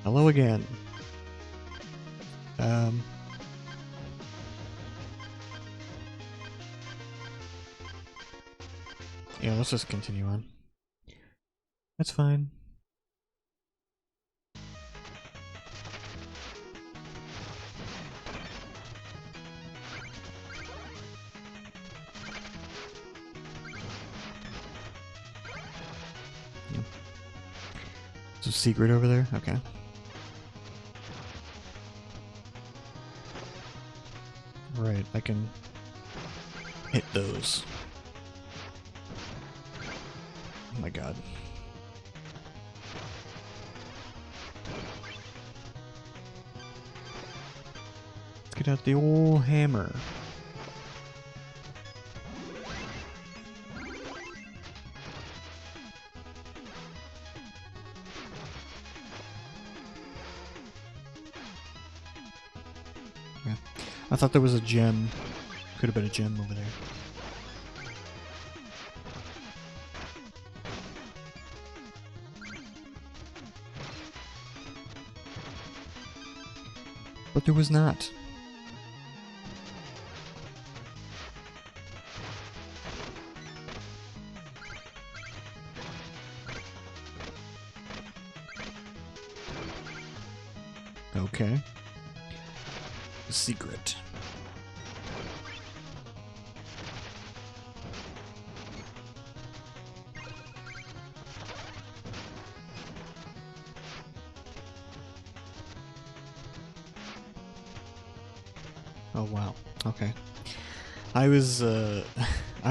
Hello again. Yeah, let's just continue on. That's fine. Yeah. There's a secret over there? Okay. Right, I can hit those. Oh my god. Let's get out the old hammer. Yeah. I thought there was a gem. Could have been a gem over there. But there was not. Okay. The secret. Oh wow. Okay. I was I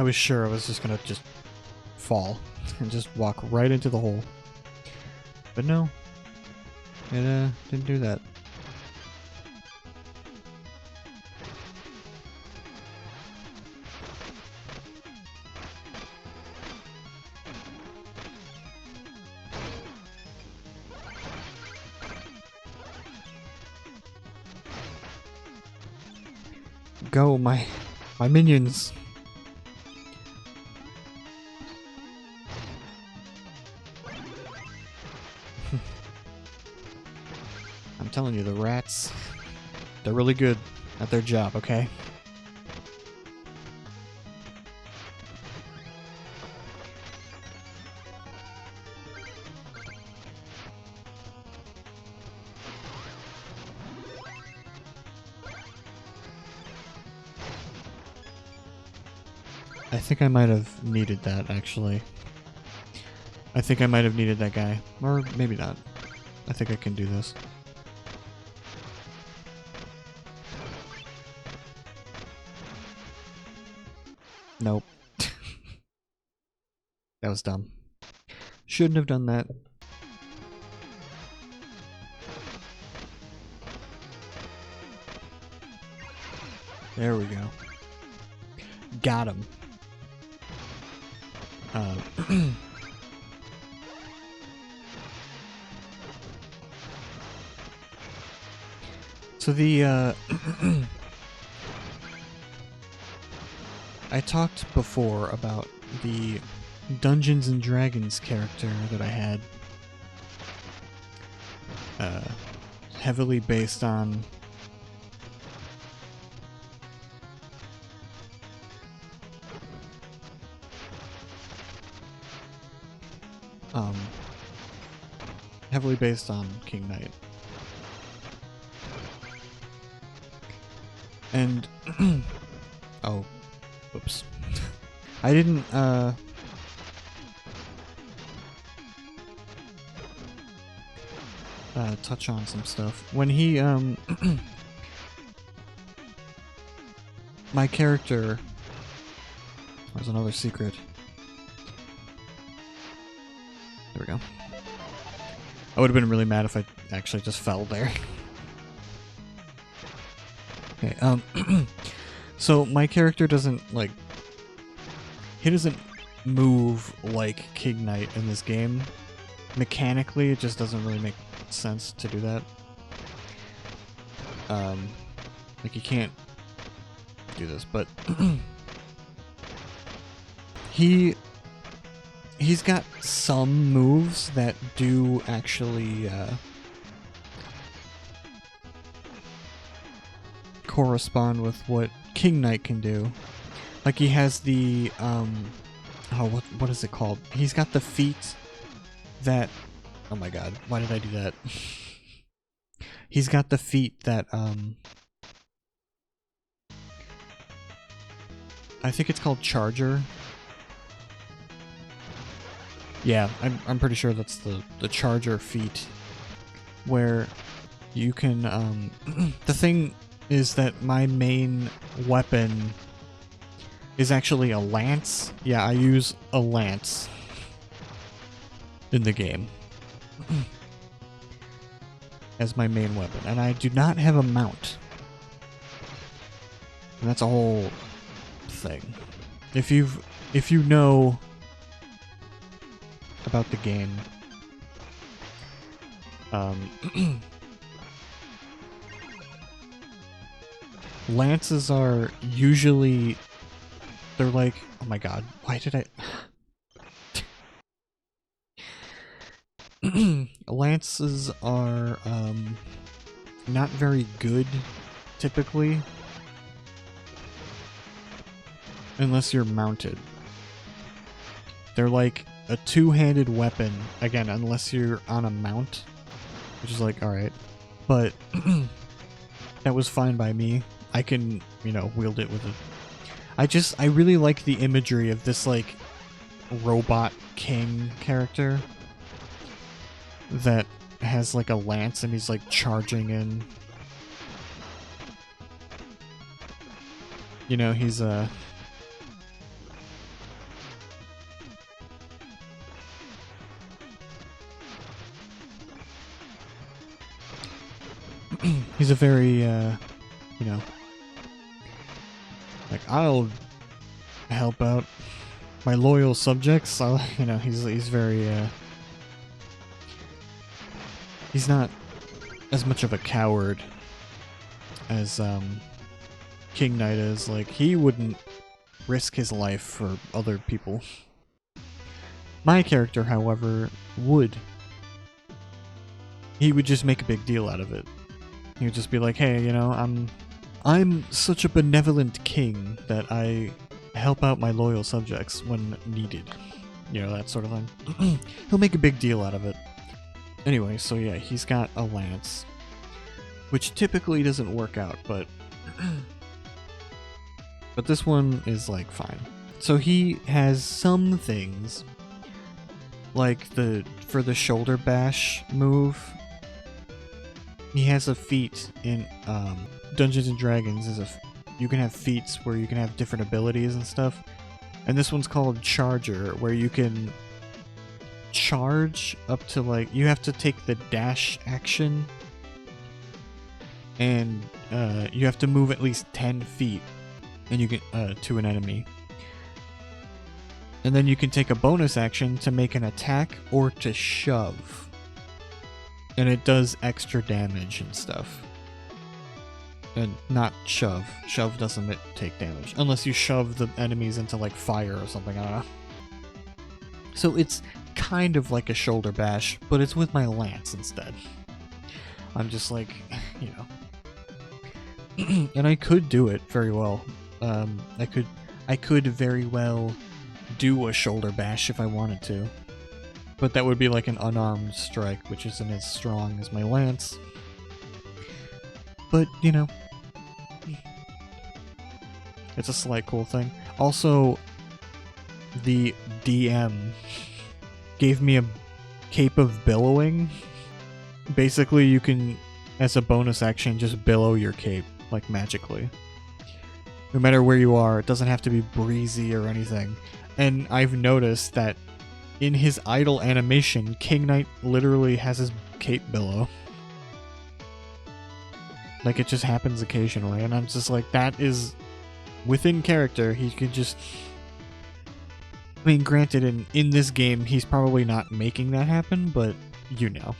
was sure I was just gonna just fall and just walk right into the hole. But no. It didn't do that. Go, my minions. I'm telling you, the rats, they're really good at their job, okay? I think I might have needed that, actually. I think I might have needed that guy. Or maybe not. I think I can do this. Nope. That was dumb. Shouldn't have done that. There we go. Got him. So the, I talked before about the Dungeons and Dragons character that I had. Heavily based on heavily based on King Knight. And oh, whoops. I didn't touch on some stuff. When he my character, there's another secret. There we go. I would have been really mad if I actually just fell there. Okay, so my character doesn't, like, he doesn't move like King Knight in this game. Mechanically, it just doesn't really make sense to do that. Like, you can't do this, but he's got some moves that do actually correspond with what King Knight can do. Like he has the what is it called? He's got the feet that, oh my god, why did I do that? He's got the feet that I think it's called Charger. Yeah, I'm pretty sure that's the Charger feat, where you can the thing is that my main weapon is actually a lance. Yeah, I use a lance in the game as my main weapon, and I do not have a mount. And that's a whole thing. If you know about the game, lances are usually, they're like, oh my god, why did I lances are not very good typically unless you're mounted. They're like a two-handed weapon, again, unless you're on a mount, which is like, alright. But that was fine by me. I can, you know, wield it with a... I really like the imagery of this, like, robot king character that has, like, a lance and he's, like, charging in. You know, he's, he's a very, you know, like, I'll help out my loyal subjects. You know, he's very, he's not as much of a coward as, King Knight is. Like, he wouldn't risk his life for other people. My character, however, would. He would just make a big deal out of it. He would just be like, hey, you know, I'm such a benevolent king that I help out my loyal subjects when needed. You know, that sort of thing. He'll make a big deal out of it. Anyway, so yeah, he's got a lance, which typically doesn't work out, but but this one is like fine. So he has some things, like for the shoulder bash move. He has a feat in Dungeons and Dragons. You can have feats where you can have different abilities and stuff. And this one's called Charger, where you can charge up to, like, you have to take the dash action, and you have to move at least 10 feet, and you can to an enemy. And then you can take a bonus action to make an attack or to shove. And it does extra damage and stuff. And not shove. Shove doesn't take damage. Unless you shove the enemies into, like, fire or something, I don't know. So it's kind of like a shoulder bash, but it's with my lance instead. I'm just like, you know. And I could do it very well. I could very well do a shoulder bash if I wanted to. But that would be like an unarmed strike, which isn't as strong as my lance. But, you know, it's a slight cool thing. Also, the DM gave me a Cape of Billowing. Basically, you can, as a bonus action, just billow your cape, like, magically. No matter where you are, it doesn't have to be breezy or anything. And I've noticed that in his idle animation, King Knight literally has his cape billow. Like, it just happens occasionally, and I'm just like, that is within character. He could just... I mean, granted, in this game, he's probably not making that happen, but you know.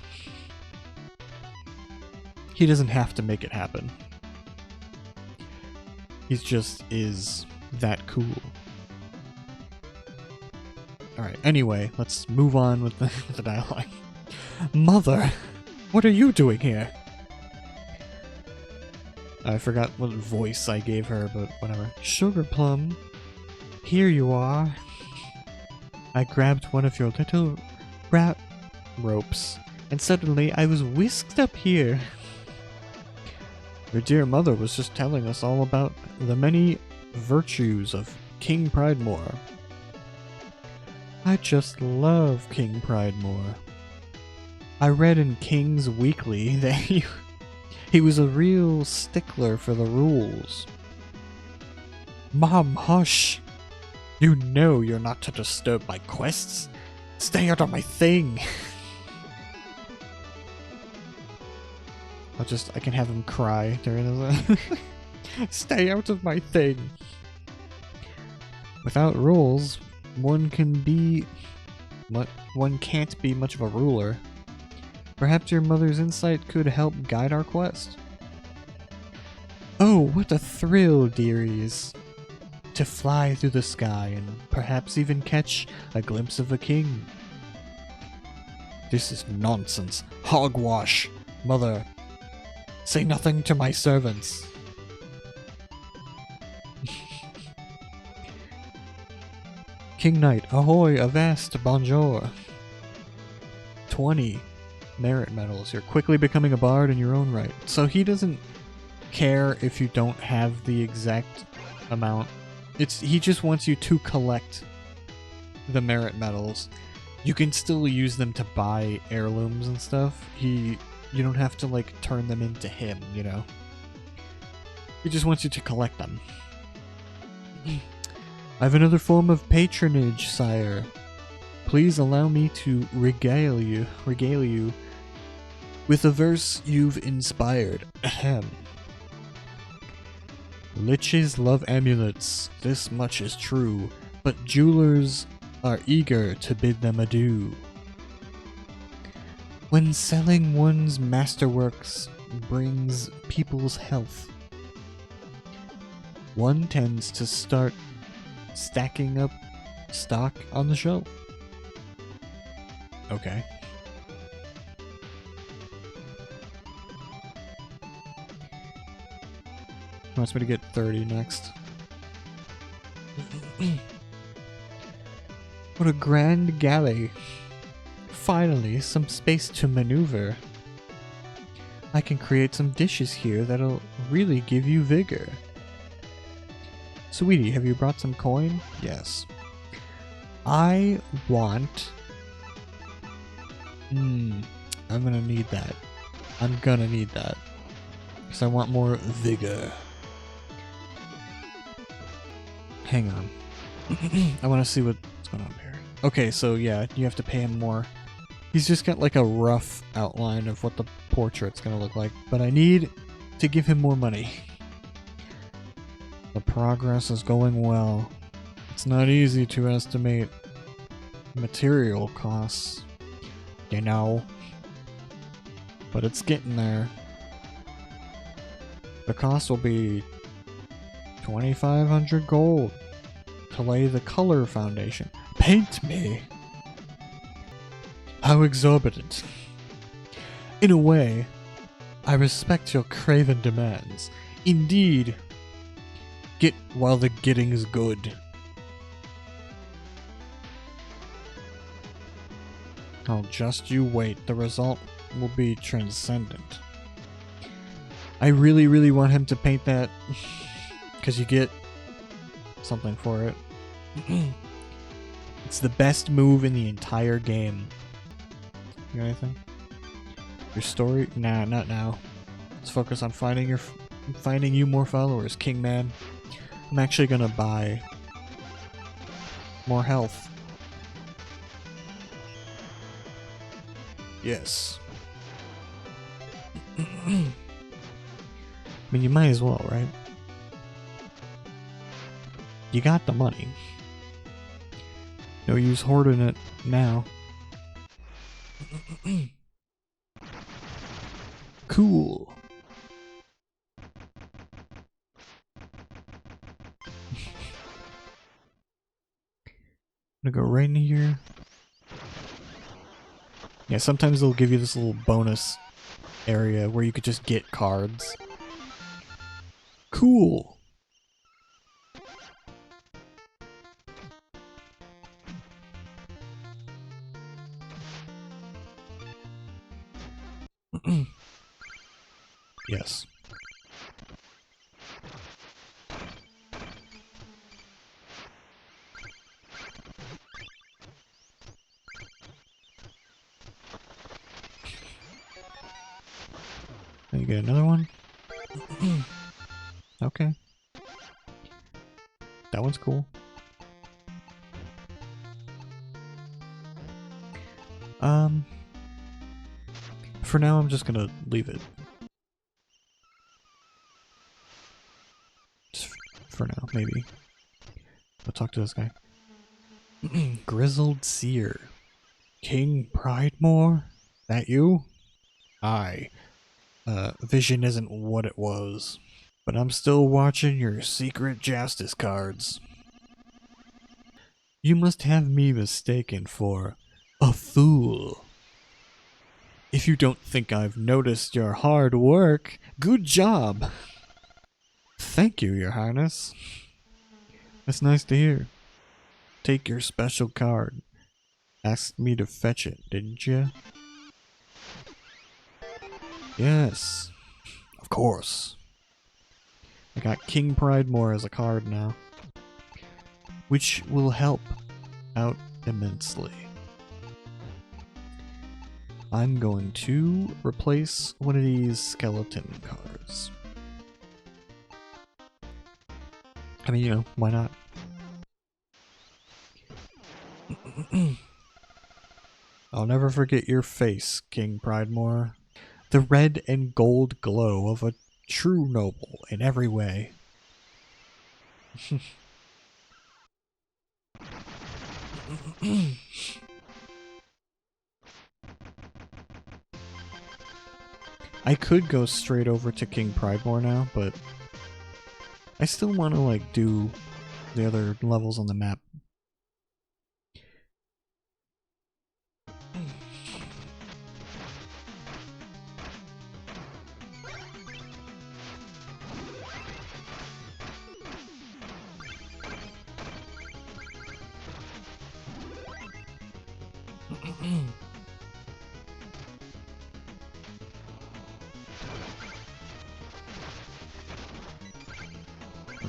He doesn't have to make it happen. He just is that cool. Alright, anyway, let's move on with the dialogue. Mother, what are you doing here? I forgot what voice I gave her, but whatever. Sugar Plum, here you are. I grabbed one of your little rat ropes, and suddenly I was whisked up here. Your dear mother was just telling us all about the many virtues of King Pridemore. I just love King Pridemore. I read in King's Weekly that he was a real stickler for the rules. Mom, hush! You know you're not to disturb my quests. Stay out of my thing! I can have him cry during this. Stay out of my thing! Without rules, one can't be much of a ruler. Perhaps your mother's insight could help guide our quest. Oh, what a thrill, dearies! To fly through the sky and perhaps even catch a glimpse of a king. This is nonsense. Hogwash! Mother, say nothing to my servants. King Knight, ahoy, avast, bonjour. 20 merit medals. You're quickly becoming a bard in your own right. So he doesn't care if you don't have the exact amount. He just wants you to collect the merit medals. You can still use them to buy heirlooms and stuff. You don't have to like turn them into him, you know. He just wants you to collect them. I have another form of patronage, sire. Please allow me to regale you with a verse you've inspired. Ahem. Liches love amulets, this much is true, but jewelers are eager to bid them adieu. When selling one's masterworks brings people's health, one tends to start stacking up stock on the shelf. Okay. He wants me to get 30 next. What a grand galley. Finally, some space to maneuver. I can create some dishes here that'll really give you vigor. Sweetie, have you brought some coin? Yes. I want... I'm gonna need that. I'm gonna need that. Because I want more vigor. Hang on. I want to see what's going on here. Okay, so yeah, you have to pay him more. He's just got like a rough outline of what the portrait's gonna look like, but I need to give him more money. The progress is going well. It's not easy to estimate material costs, you know, but it's getting there. The cost will be 2,500 gold to lay the color foundation. Paint me! How exorbitant. In a way, I respect your craven demands. Indeed, get while the getting's good. Oh, just you wait. The result will be transcendent. I really, really want him to paint that, because you get something for it. It's the best move in the entire game. You got anything? Your story? Nah, not now. Let's focus on finding you more followers, King Man. I'm actually gonna buy more health. Yes. I mean, you might as well, right? You got the money. No use hoarding it now. Cool. I'm gonna go right in here. Yeah, sometimes they'll give you this little bonus area where you could just get cards. Cool. Yes. You get another one? Okay. That one's cool. For now I'm just gonna leave it. Just for now, maybe. I'll talk to this guy. Grizzled Seer. King Pridemore? That you? Aye. Vision isn't what it was. But I'm still watching your secret justice cards. You must have me mistaken for a fool. If you don't think I've noticed your hard work, good job. Thank you, Your Highness. That's nice to hear. Take your special card. Asked me to fetch it, didn't you? Yes, of course. I got King Pridemore as a card now, which will help out immensely. I'm going to replace one of these skeleton cards. I mean, you know, why not? I'll never forget your face, King Pridemore. The red and gold glow of a true noble in every way. I could go straight over to King Pridemore now, but I still want to like do the other levels on the map.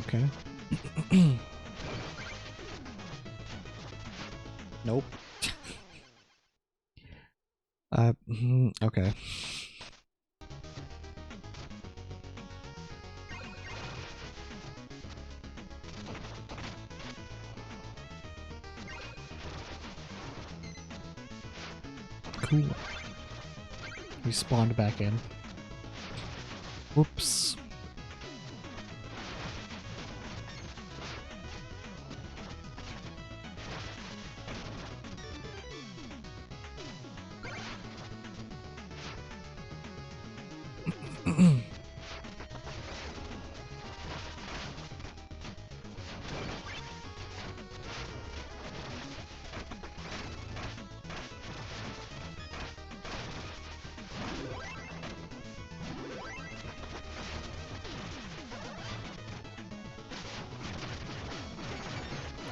Okay. Nope. Okay. Cool. We spawned back in. Whoops.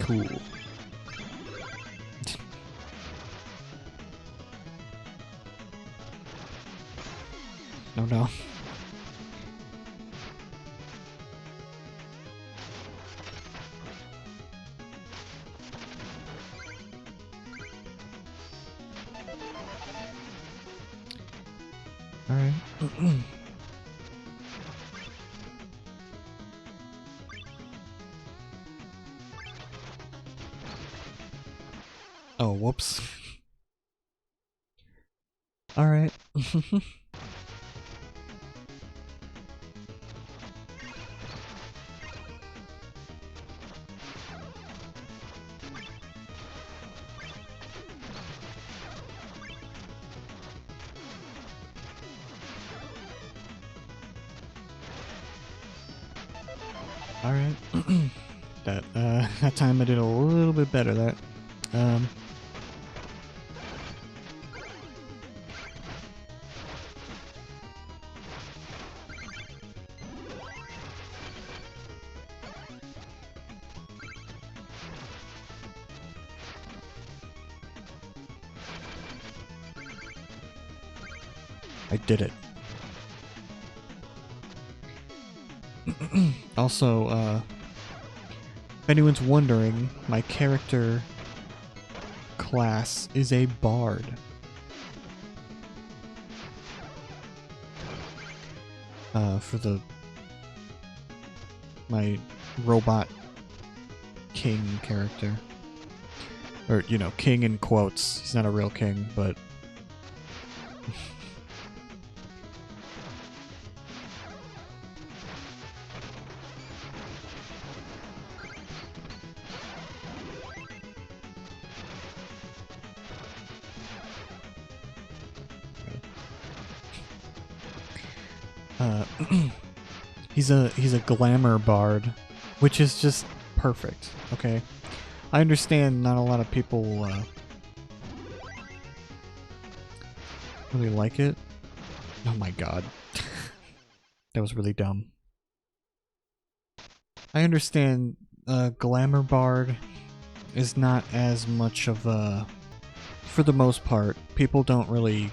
Cool. Oh no. Alright. Oh, whoops. Alright. Alright. That time I did a little bit better. I did it. Also, if anyone's wondering, my character class is a bard. For my robot king character. Or, you know, king in quotes. He's not a real king, but... he's a glamour bard, which is just perfect, okay? I understand not a lot of people really like it. Oh my god. That was really dumb. I understand glamour bard is not as much of a... For the most part, people don't really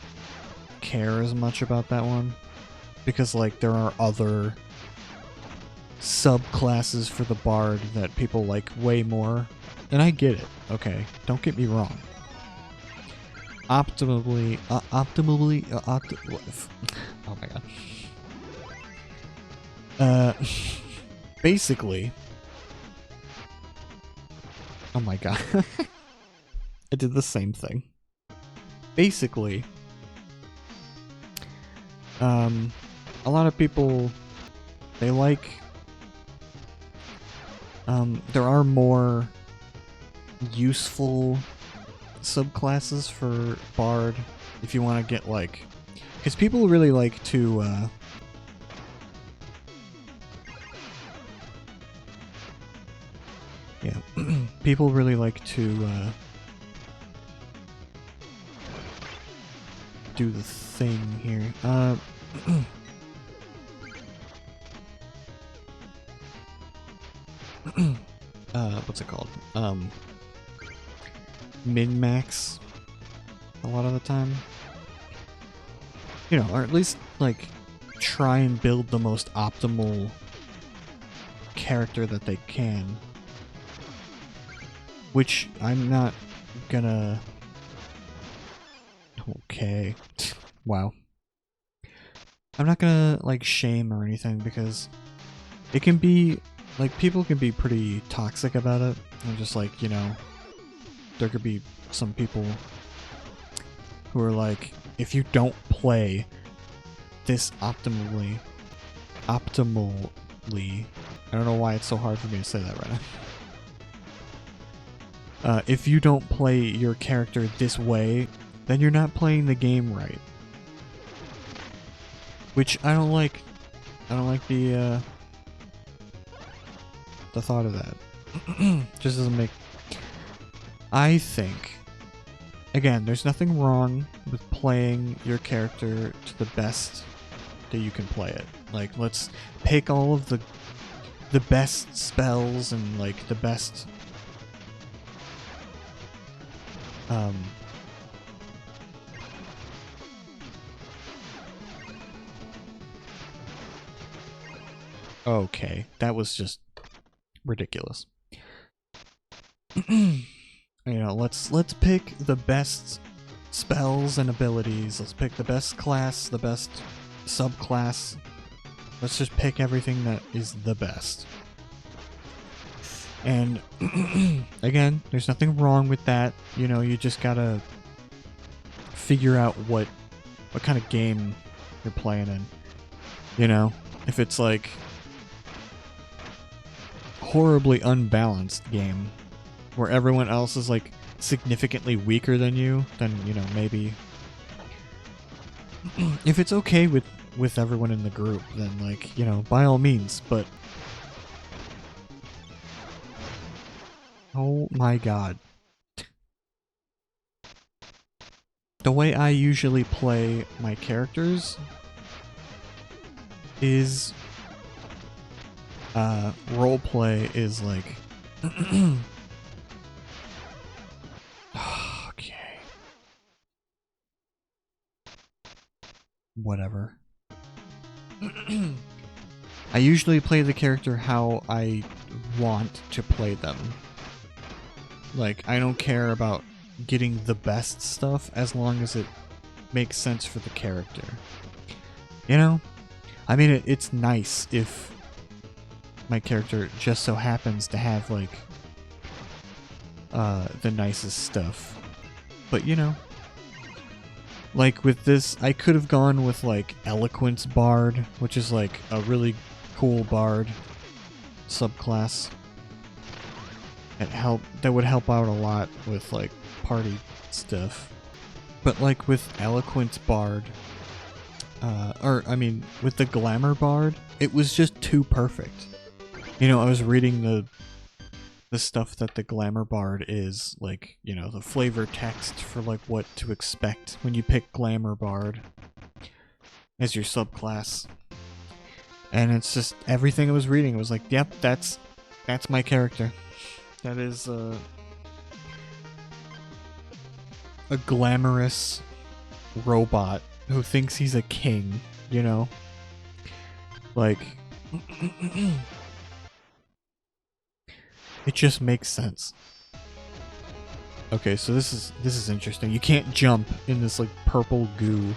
care as much about that one. Because, like, there are other subclasses for the bard that people like way more. And I get it, okay? Don't get me wrong. Optimally, oh my god. Basically... Oh my god. I did the same thing. Basically, a lot of people, they like, there are more useful subclasses for bard if you want to get, like, because people really like to, yeah, people really like to, do the thing here. What's it called? Min-max a lot of the time. You know, or at least, like, try and build the most optimal character that they can. Which I'm not gonna... Okay. Wow. I'm not gonna, like, shame or anything, because it can be, like, people can be pretty toxic about it. And just, like, you know, there could be some people who are like, if you don't play this optimally, I don't know why it's so hard for me to say that right now. If you don't play your character this way, then you're not playing the game right. Which I don't like. I don't like the thought of that. Just doesn't make... I think, again, there's nothing wrong with playing your character to the best that you can play it. Like, let's pick all of the best spells and, like, the best okay, that was just ridiculous. You know, let's pick the best spells and abilities. Let's pick the best class, the best subclass. Let's just pick everything that is the best. And again, there's nothing wrong with that. You know, you just gotta figure out what kind of game you're playing in. You know, if it's like horribly unbalanced game where everyone else is like significantly weaker than you, then, you know, maybe if it's okay with everyone in the group, then, like, you know, by all means. But oh my god, the way I usually play my characters is roleplay is like okay. whatever. I usually play the character how I want to play them. Like, I don't care about getting the best stuff as long as it makes sense for the character. You know? I mean, it's nice if my character just so happens to have, like, the nicest stuff. But, you know, like with this, I could have gone with, like, Eloquence Bard, which is, like, a really cool bard subclass. That would help out a lot with, like, party stuff. But, like, with Eloquence Bard, with the Glamour Bard, it was just too perfect. You know, I was reading the stuff that the Glamour Bard is, like, you know, the flavor text for, like, what to expect when you pick Glamour Bard as your subclass. And it's just, everything I was reading was like, yep, that's my character. That is, a glamorous robot who thinks he's a king, you know? Like, it just makes sense. Okay, so this is interesting. You can't jump in this, like, purple goo.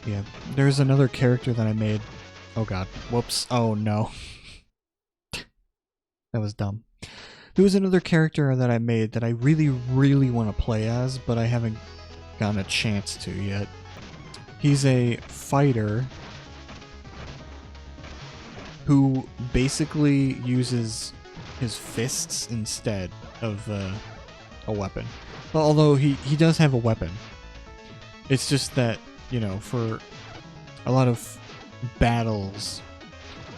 Yeah, there's another character that I made. Oh god, whoops, oh no. That was dumb. There was another character that I made that I really, really want to play as, but I haven't gotten a chance to yet. He's a fighter who basically uses his fists instead of a weapon. Well, although he does have a weapon. It's just that, you know, for a lot of battles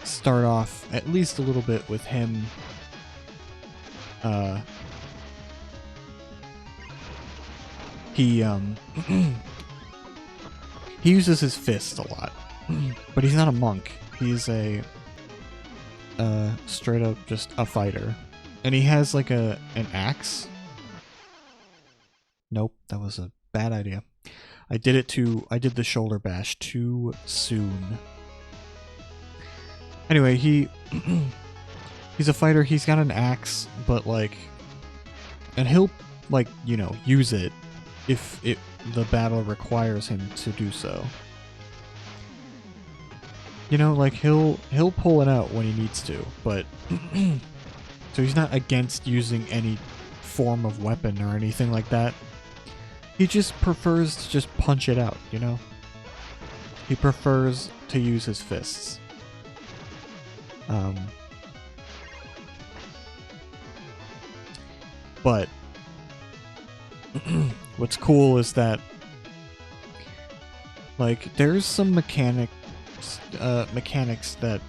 start off at least a little bit with him he uses his fists a lot. But he's not a monk. He's a straight up just a fighter. And he has like an axe. Nope, that was a bad idea. I did the shoulder bash too soon. Anyway, he's a fighter, he's got an axe, but like, and he'll, like, you know, use it if the battle requires him to do so. You know, like, he'll pull it out when he needs to, but so he's not against using any form of weapon or anything like that. He just prefers to just punch it out, you know? He prefers to use his fists. But what's cool is that, like, there's some mechanics that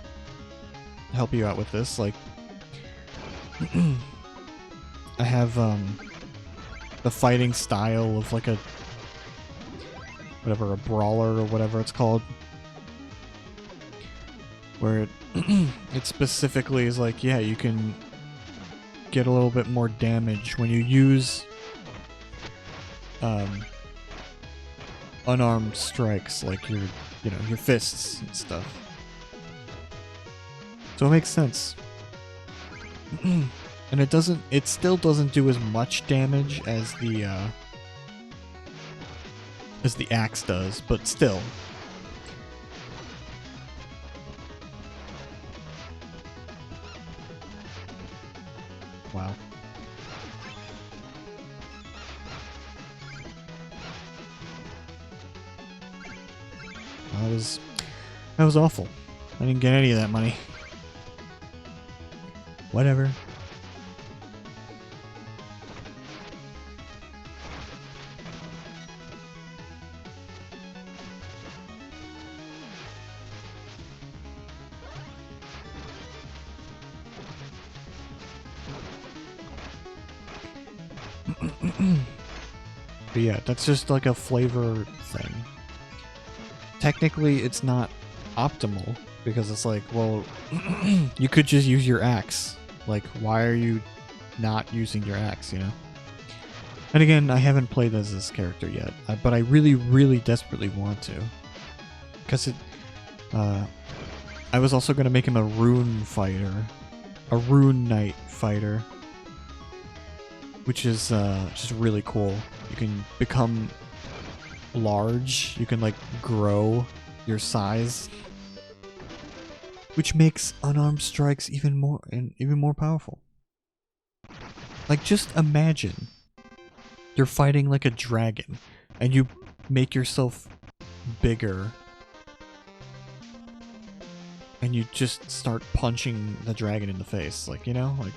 help you out with this. Like, I have the fighting style of like a brawler or whatever it's called, where it specifically is like, yeah, you can get a little bit more damage when you use unarmed strikes, like your fists and stuff. So it makes sense. And it still doesn't do as much damage as the as the axe does, but still. Wow. That was awful. I didn't get any of that money. Whatever. But yeah, that's just like a flavor thing. Technically, it's not optimal because it's like, well, you could just use your axe. Like, why are you not using your axe, you know? And again, I haven't played as this character yet, but I really, really desperately want to. Because I was also going to make him a rune fighter. A rune knight fighter. Which is just really cool. You can become large. You can, like, grow your size. Which makes unarmed strikes even more powerful. Like, just imagine you're fighting like a dragon and you make yourself bigger and you just start punching the dragon in the face, like, you know, like,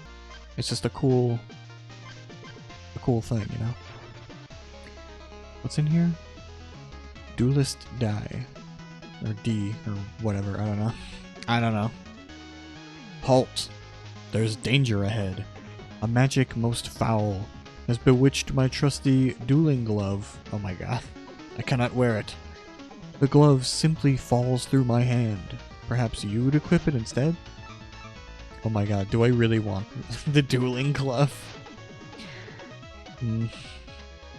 it's just a cool thing, you know. What's in here? Duelist die, or D, or whatever. I don't know. Halt! There's danger ahead. A magic most foul has bewitched my trusty dueling glove. Oh my god. I cannot wear it. The glove simply falls through my hand. Perhaps you would equip it instead? Oh my god, do I really want the dueling glove?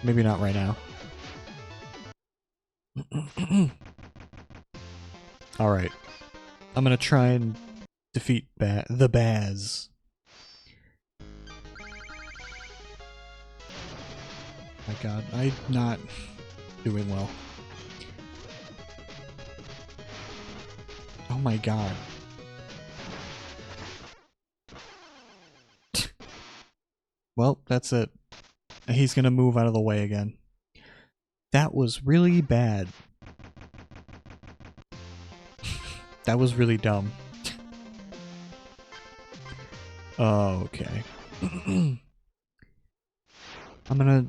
Maybe not right now. Alright. I'm gonna try and defeat the Baz. My god, I'm not doing well. Oh my god. Well, that's it. He's gonna move out of the way again. That was really bad. That was really dumb. Okay. I'm gonna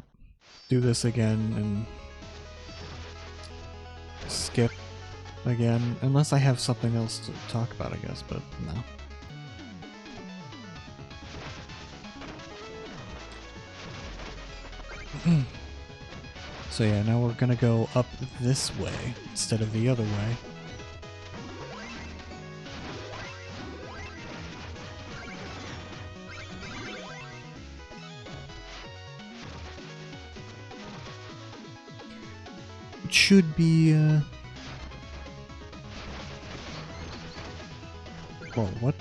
do this again and skip again, unless I have something else to talk about, I guess, but no. So yeah, now we're gonna go up this way instead of the other way. It should be, whoa, what?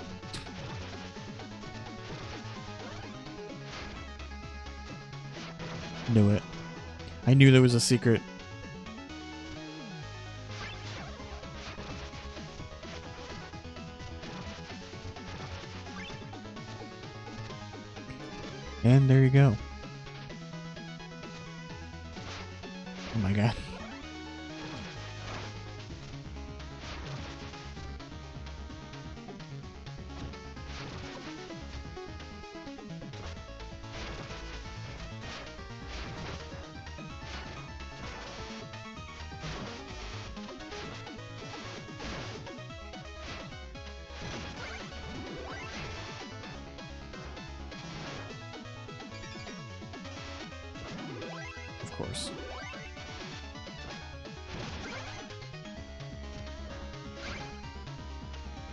Knew it. I knew there was a secret. And there you go. Oh my god. Of course.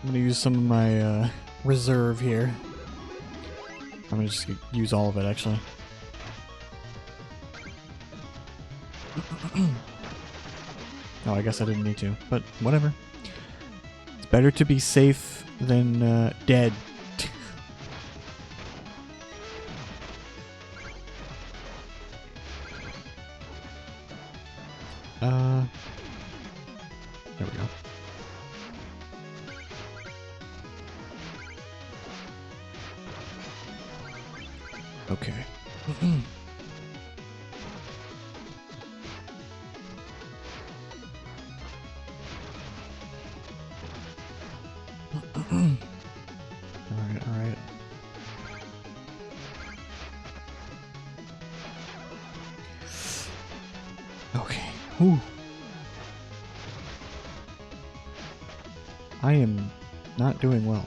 I'm gonna use some of my reserve here. I'm gonna just use all of it, actually. Oh, I guess I didn't need to, but whatever. It's better to be safe than dead. There we go. Okay. Alright, alright. Okay. Whew. I am not doing well.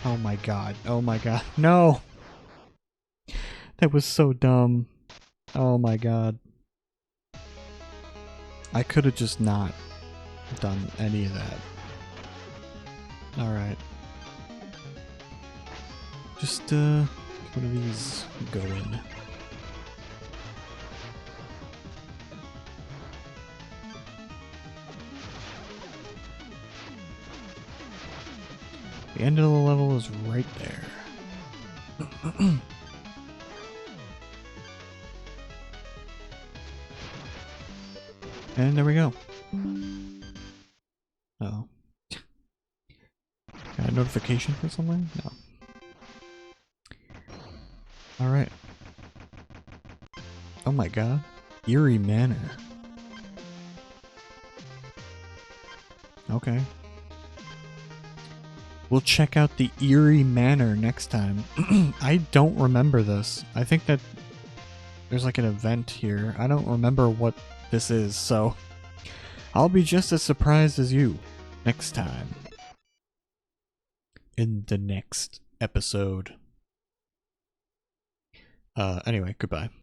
Oh my god. Oh my god. No! That was so dumb. Oh my god. I could have just not done any of that. Alright. Just, what do these go in? The end of the level is right there. And there we go. Uh-oh. Got a notification for something? No. Alright. Oh my god. Eerie Manor. Okay. We'll check out the Eerie Manor next time. I don't remember this. I think that there's like an event here. I don't remember what this is, so I'll be just as surprised as you next time. In the next episode. Anyway, goodbye.